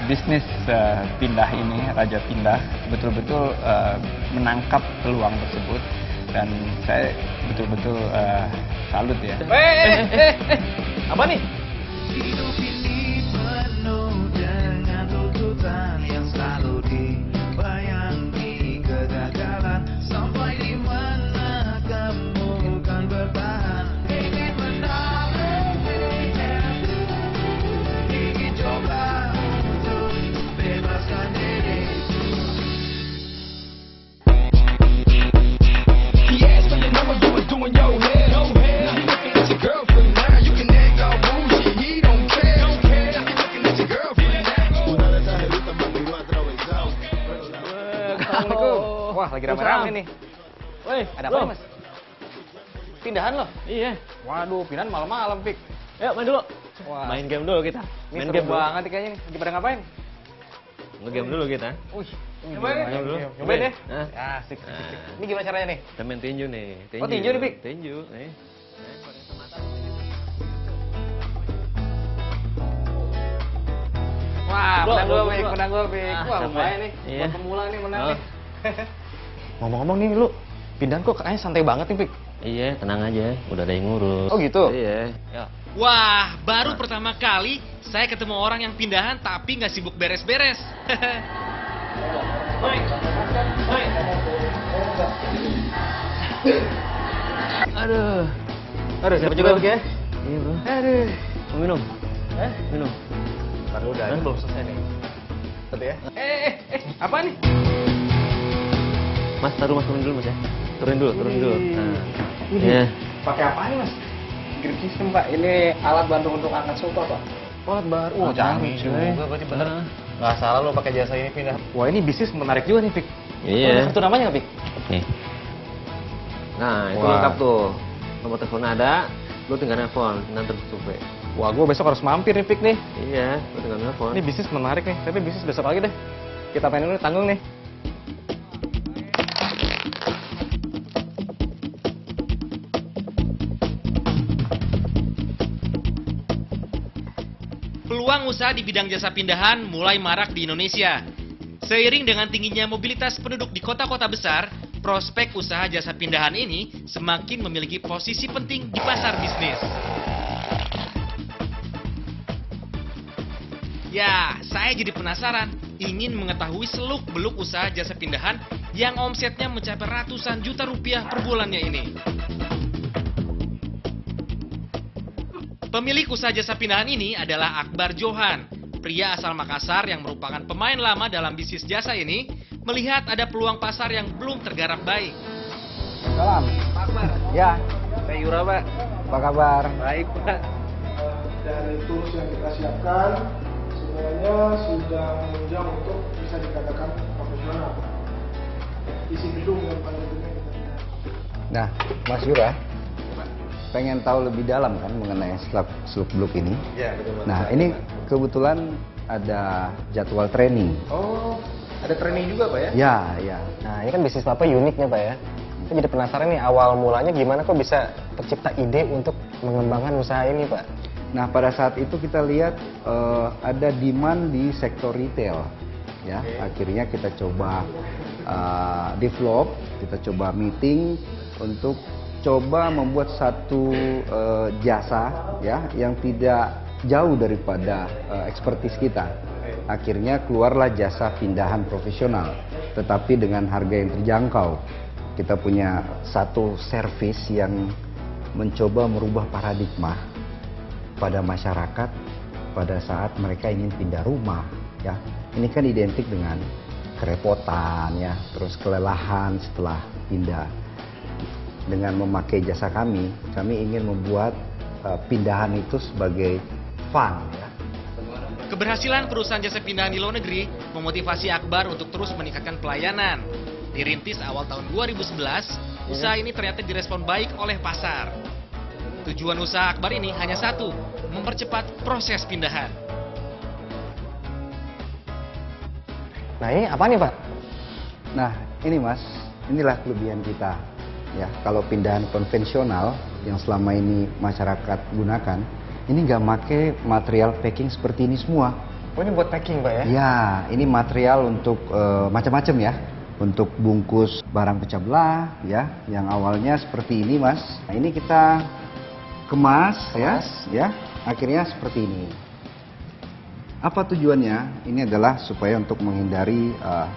bisnis pindah ini, Raja Pindah, betul-betul menangkap peluang tersebut dan saya betul-betul salut ya. Apa nih? Hidup ini penuh dengan tuntutan yang selalu dibayangi kegagalan. Sampai di mana kamu kan bertahan? Ingin menang, ingin coba untuk bebaskan diri. Yes, but you know what you was doing your head. Now you looking at your girlfriend now. You can act all bougie, he don't care. Now you looking at your girlfriend now. Assalamualaikum. Wah, lagi rame-rame nih. Woi, Ada apa, Mas? Pindahan loh. Iya. Waduh, pindahan malam-malam, Pik. Yuk main dulu. Wah, Main game dulu kita. ini Main seru game dulu. banget nih kayaknya nih. Lagi pada ngapain? Nge-game dulu kita. Wih, Nyobain deh. dulu. Nyobain. Nyobain deh. Hah? Asik, asik, asik. Nah. Ini gimana caranya nih? Kita main tinju nih. Oh, tinju nih, Pik? Tinju nih. Wah, Bro, menang gue, bro, Pik. bro. Menang gue, Pik. Ah, Wah, capek. lumayan nih. Iya. Buat pemula nih menang Oh. nih. Ngomong-ngomong nih, lu pindahan kok kayaknya santai banget nih, Pik. Iya, tenang aja. Udah ada yang ngurus. Oh, gitu? Iya. Ya. Wah, baru pertama kali saya ketemu orang yang pindahan tapi nggak sibuk beres-beres. Aduh. Aduh, siapa juga, Pik ya? Iya, bro. Aduh. Mau minum? Minum. Ntar udah, ini belum selesai nih. Tadi ya? Apa nih? Mas, taruh Mas, turun dulu Mas ya. Turun dulu. Nah. Ini Iya. pakai apa nih, Mas? Grip system, Pak. Ini alat bantu untuk angkat sofa, Pak. Oh, alat baru. Oh, canggih juga, berarti bener. Nggak salah lo pakai jasa ini pindah. Wah, ini bisnis menarik juga nih, Pik. Iya. Ada kartu namanya nggak, Pik? Nih. Nah, itu Wah. lengkap tuh. Nomor telepon ada, lu tinggal nelfon, nanti survei. Wah, gue besok harus mampir nih, Pik nih. Iya, lu tinggal nelfon. Ini bisnis menarik nih, tapi bisnis besok lagi deh. Kita main dulu, tanggung nih. Peluang usaha di bidang jasa pindahan mulai marak di Indonesia. Seiring dengan tingginya mobilitas penduduk di kota-kota besar, prospek usaha jasa pindahan ini semakin memiliki posisi penting di pasar bisnis. Ya, saya jadi penasaran, ingin mengetahui seluk-beluk usaha jasa pindahan yang omsetnya mencapai ratusan juta rupiah per bulannya ini. Pemilik usaha jasa pindahan ini adalah Akbar Johan. Pria asal Makassar yang merupakan pemain lama dalam bisnis jasa ini melihat ada peluang pasar yang belum tergarap baik. Salam. Pak Akbar. Ya, Saya Yura, Pak. apa kabar? Baik, Pak. Dari tools yang kita siapkan sebenarnya sudah menunjang untuk bisa dikatakan profesional. Isi gedung yang paling penting kita lihat. Nah, Mas Yura, pengen tahu lebih dalam kan mengenai seluk-beluk ini? Ya, betul. Nah, ini kebetulan ada jadwal training. Oh, ada training juga, Pak ya? Ya, ya. Nah, ini kan bisnis Bapak unik ya, Pak ya. Saya jadi penasaran nih, awal mulanya gimana kok bisa tercipta ide untuk mengembangkan usaha ini, Pak? Nah, pada saat itu kita lihat ada demand di sektor retail. Ya, akhirnya kita coba develop, kita coba meeting untuk coba membuat satu jasa ya yang tidak jauh daripada ekspertis kita. Akhirnya keluarlah jasa pindahan profesional, tetapi dengan harga yang terjangkau. Kita punya satu servis yang mencoba merubah paradigma pada masyarakat pada saat mereka ingin pindah rumah. Ya, ini kan identik dengan kerepotan ya, terus kelelahan setelah pindah. Dengan memakai jasa kami ingin membuat pindahan itu sebagai fun ya. Keberhasilan perusahaan jasa pindahan di luar negeri memotivasi Akbar untuk terus meningkatkan pelayanan. Dirintis awal tahun 2011, usaha ini ternyata direspon baik oleh pasar. Tujuan usaha Akbar ini hanya satu, mempercepat proses pindahan. Nah, ini apa nih, Pak? Nah, ini Mas, inilah kelebihan kita. Ya, kalau pindahan konvensional yang selama ini masyarakat gunakan, ini nggak pakai material packing seperti ini semua. Oh, ini buat packing, Pak ya? Ya, ini material untuk macam-macam ya. Untuk bungkus barang pecah belah ya, yang awalnya seperti ini, Mas. Nah, ini kita kemas ya. Akhirnya seperti ini. Apa tujuannya? Ini adalah supaya untuk menghindari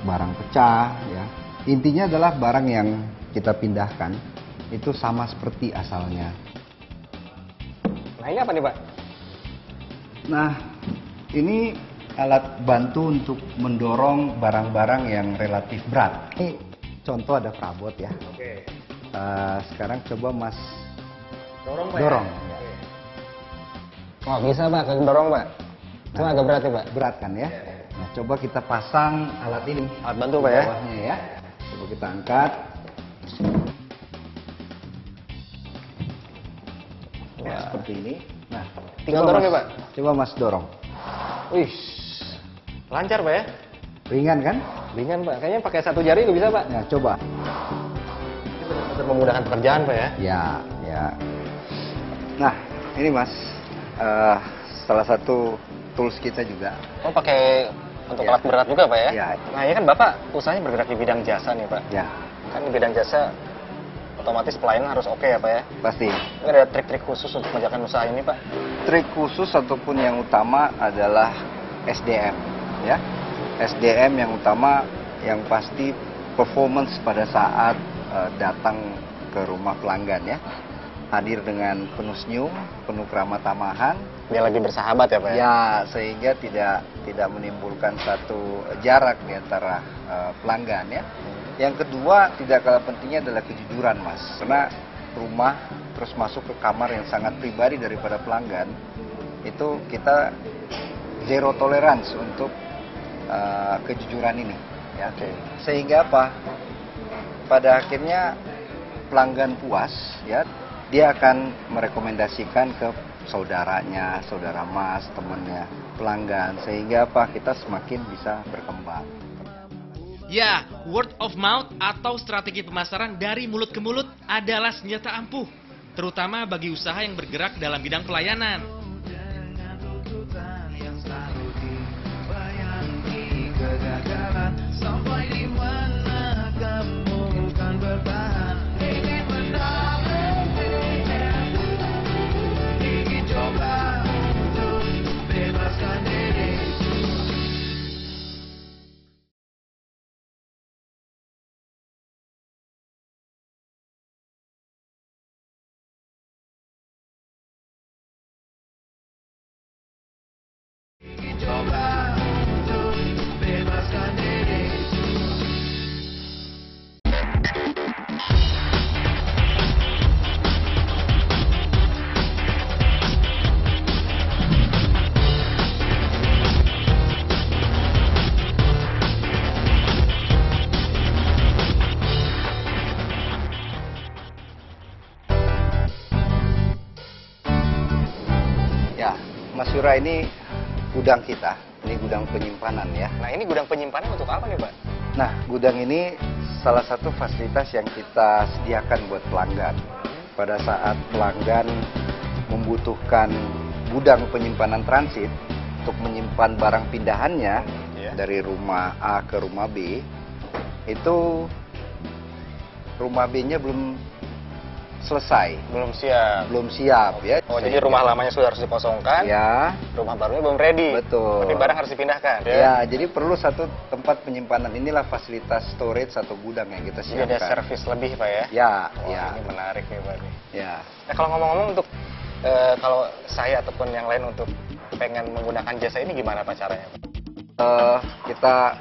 barang pecah ya. Intinya adalah barang yang kita pindahkan itu sama seperti asalnya. Nah, ini apa nih, Pak? Nah, ini alat bantu untuk mendorong barang-barang yang relatif berat. Ini contoh ada perabot ya. Oke. Sekarang coba Mas Dorong, Pak. dorong. Ya? Oh, bisa, Pak. Dorong, Pak. Cuma agak berat ya, Pak? Berat kan ya? Nah, coba kita pasang alat ini. Alat bantu, Pak ya? Bawahnya ya. Coba kita angkat. Ya, seperti ini. Nah, Tinggal dorong ya, Pak? Coba Mas dorong. Wih, lancar, Pak ya? Ringan kan? Ringan, Pak. Kayaknya pakai satu jari juga bisa, Pak. Nah, coba. Ini benar-benar memudahkan pekerjaan, Pak ya? Ya. Nah, ini Mas, salah satu tools kita juga. Oh, pakai untuk Ya. alat berat juga, Pak ya? Ya. Nah, ini kan Bapak usahanya bergerak di bidang jasa nih, Pak. Ya, Kan di bidang jasa, otomatis pelayanan harus oke ya, Pak ya? pasti. Ini ada trik-trik khusus untuk menjalankan usaha ini, Pak? Trik khusus ataupun yang utama adalah SDM, ya. SDM yang utama, yang pasti performance pada saat datang ke rumah pelanggan ya. Hadir dengan penuh senyum, penuh keramah tamahan. Biar lebih bersahabat ya, Pak ya? Ya, sehingga tidak menimbulkan satu jarak di antara pelanggan ya. Yang kedua, tidak kalah pentingnya adalah kejujuran, Mas. Karena rumah terus masuk ke kamar yang sangat pribadi daripada pelanggan, itu kita zero tolerance untuk kejujuran ini ya. Oke. Sehingga apa? Pada akhirnya pelanggan puas ya, dia akan merekomendasikan ke saudaranya, saudara Mas, temannya, pelanggan, sehingga apa? Kita semakin bisa berkembang. Ya, word of mouth atau strategi pemasaran dari mulut ke mulut adalah senjata ampuh, terutama bagi usaha yang bergerak dalam bidang pelayanan. Sampai di mana kamu kan bertahan? Ingin menang, ingin coba untuk bebaskan diri. Ingin coba untuk bebaskan diri. Ya, Mas Yura, ini gudang kita, ini gudang penyimpanan ya. Nah, ini gudang penyimpanan untuk apa nih, Pak? Nah, gudang ini salah satu fasilitas yang kita sediakan buat pelanggan. Pada saat pelanggan membutuhkan gudang penyimpanan transit untuk menyimpan barang pindahannya dari rumah A ke rumah B, itu rumah B-nya belum selesai, Belum siap. ya. Oh, jadi rumah lamanya sudah harus dikosongkan, Ya, rumah barunya belum ready. betul. Tapi barang harus dipindahkan. Ya, jadi perlu satu tempat penyimpanan. Inilah fasilitas storage atau gudang yang kita Jadi ada siapkan. servis lebih, Pak ya? Ya, Wah, ya, ini menarik nih, Pak. ya. Nah, kalau ngomong-ngomong untuk kalau saya ataupun yang lain untuk pengen menggunakan jasa ini gimana, Pak, caranya? Kita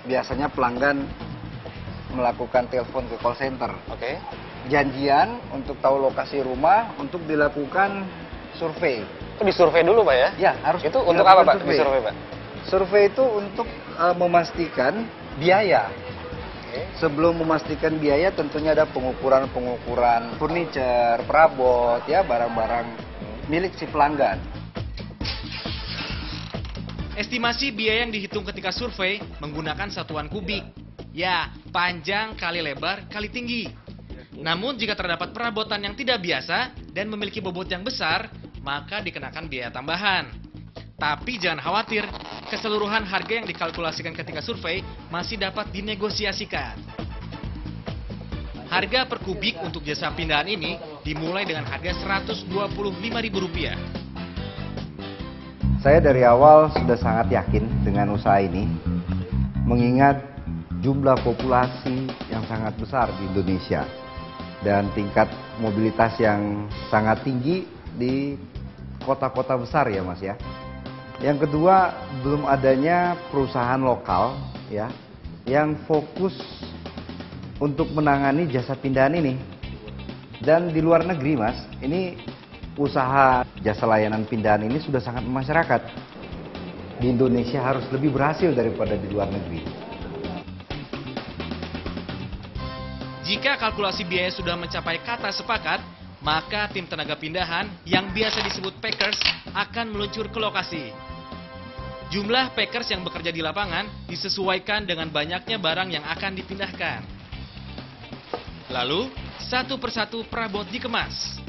biasanya pelanggan melakukan telepon ke call center. Oke. Janjian untuk tahu lokasi rumah untuk dilakukan survei. Itu disurvei dulu, Pak ya? Ya, harus Itu untuk apa, dilakukan Pak? Disurvei, Pak? Survei itu untuk memastikan biaya. Oke. Sebelum memastikan biaya, tentunya ada pengukuran furniture, perabot, ya, barang-barang milik si pelanggan. Estimasi biaya yang dihitung ketika survei menggunakan satuan kubik. Ya, panjang kali lebar kali tinggi. Namun jika terdapat perabotan yang tidak biasa dan memiliki bobot yang besar, maka dikenakan biaya tambahan. Tapi jangan khawatir, keseluruhan harga yang dikalkulasikan ketika survei masih dapat dinegosiasikan. Harga per kubik untuk jasa pindahan ini dimulai dengan harga Rp125.000. Saya dari awal sudah sangat yakin dengan usaha ini, mengingat jumlah populasi yang sangat besar di Indonesia dan tingkat mobilitas yang sangat tinggi di kota-kota besar ya Mas ya. Yang kedua, belum adanya perusahaan lokal ya yang fokus untuk menangani jasa pindahan ini. Dan di luar negeri Mas, ini usaha jasa layanan pindahan ini sudah sangat memasyarakat. Di Indonesia harus lebih berhasil daripada di luar negeri. Jika kalkulasi biaya sudah mencapai kata sepakat, maka tim tenaga pindahan yang biasa disebut packers akan meluncur ke lokasi. Jumlah packers yang bekerja di lapangan disesuaikan dengan banyaknya barang yang akan dipindahkan. Lalu, satu persatu perabot dikemas.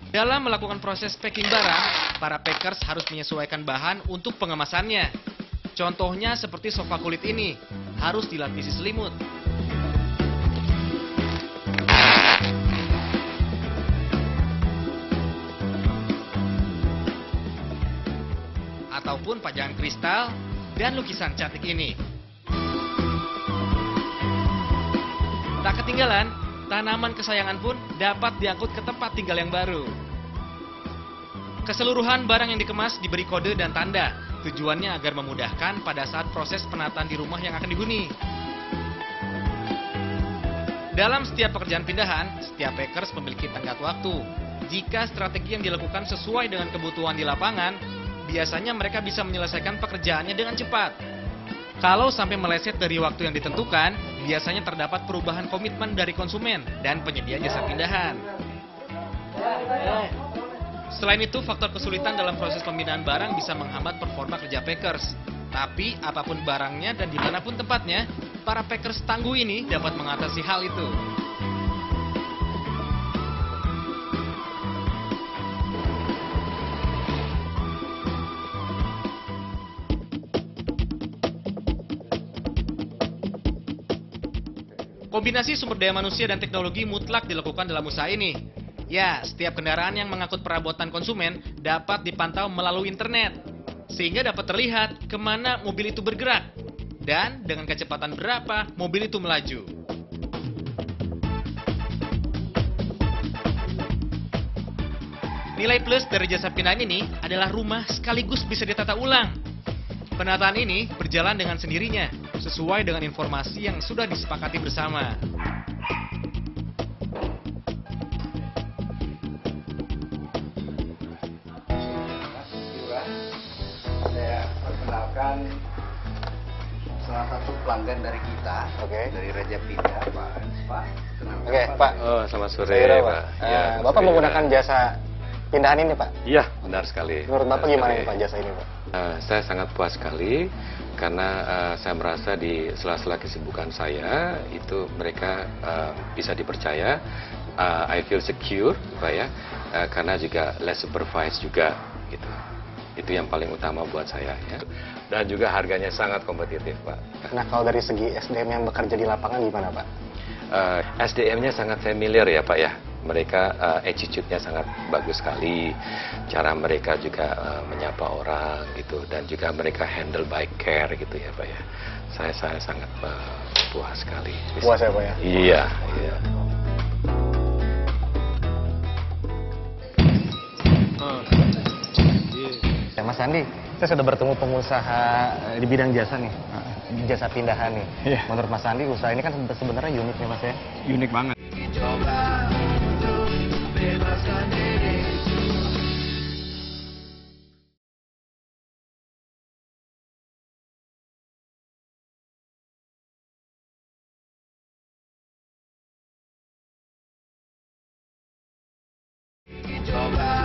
Dalam melakukan proses packing barang, para packers harus menyesuaikan bahan untuk pengemasannya. Contohnya seperti sofa kulit ini, harus dilapisi selimut. Ataupun pajangan kristal dan lukisan cantik ini. Tak ketinggalan, tanaman kesayangan pun dapat diangkut ke tempat tinggal yang baru. Keseluruhan barang yang dikemas diberi kode dan tanda, tujuannya agar memudahkan pada saat proses penataan di rumah yang akan dihuni. Dalam setiap pekerjaan pindahan, setiap packers memiliki tenggat waktu. Jika strategi yang dilakukan sesuai dengan kebutuhan di lapangan, biasanya mereka bisa menyelesaikan pekerjaannya dengan cepat. Kalau sampai meleset dari waktu yang ditentukan, biasanya terdapat perubahan komitmen dari konsumen dan penyedia jasa pindahan. Selain itu, faktor kesulitan dalam proses pemindahan barang bisa menghambat performa kerja packers. Tapi, apapun barangnya dan dimanapun tempatnya, para packers tangguh ini dapat mengatasi hal itu. Kombinasi sumber daya manusia dan teknologi mutlak dilakukan dalam usaha ini. Ya, setiap kendaraan yang mengangkut perabotan konsumen dapat dipantau melalui internet, sehingga dapat terlihat kemana mobil itu bergerak, dan dengan kecepatan berapa mobil itu melaju. Nilai plus dari jasa pindahan ini adalah rumah sekaligus bisa ditata ulang. Penataan ini berjalan dengan sendirinya, sesuai dengan informasi yang sudah disepakati bersama. Saya perkenalkan salah satu pelanggan dari kita, dari Raja Pindah, Pak. Oke, Pak. Oh, selamat sore, Saya Pak. Ya, Bapak sore, menggunakan Pak. jasa pindahan ini, Pak? Iya, benar sekali. Menurut Bapak Benar gimana sekali. nih, Pak, jasa ini, Pak? Saya sangat puas sekali karena saya merasa di sela-sela kesibukan saya itu mereka bisa dipercaya. I feel secure, Pak ya, karena juga less supervised juga gitu. Itu yang paling utama buat saya ya. Dan juga harganya sangat kompetitif, Pak. Nah, kalau dari segi SDM yang bekerja di lapangan gimana, Pak? SDM-nya sangat familiar ya Pak ya. Mereka attitude-nya sangat bagus sekali. Cara mereka juga menyapa orang gitu. Dan juga mereka handle by care gitu ya Pak ya. Saya sangat puas sekali. Puas ya, Pak ya? Iya, iya. Ya, Mas Andi, saya sudah bertemu pengusaha di bidang jasa nih, jasa pindahan nih. Iya. Menurut Mas Andi, usaha ini kan sebenarnya unik nih Mas ya. Unik banget. Coba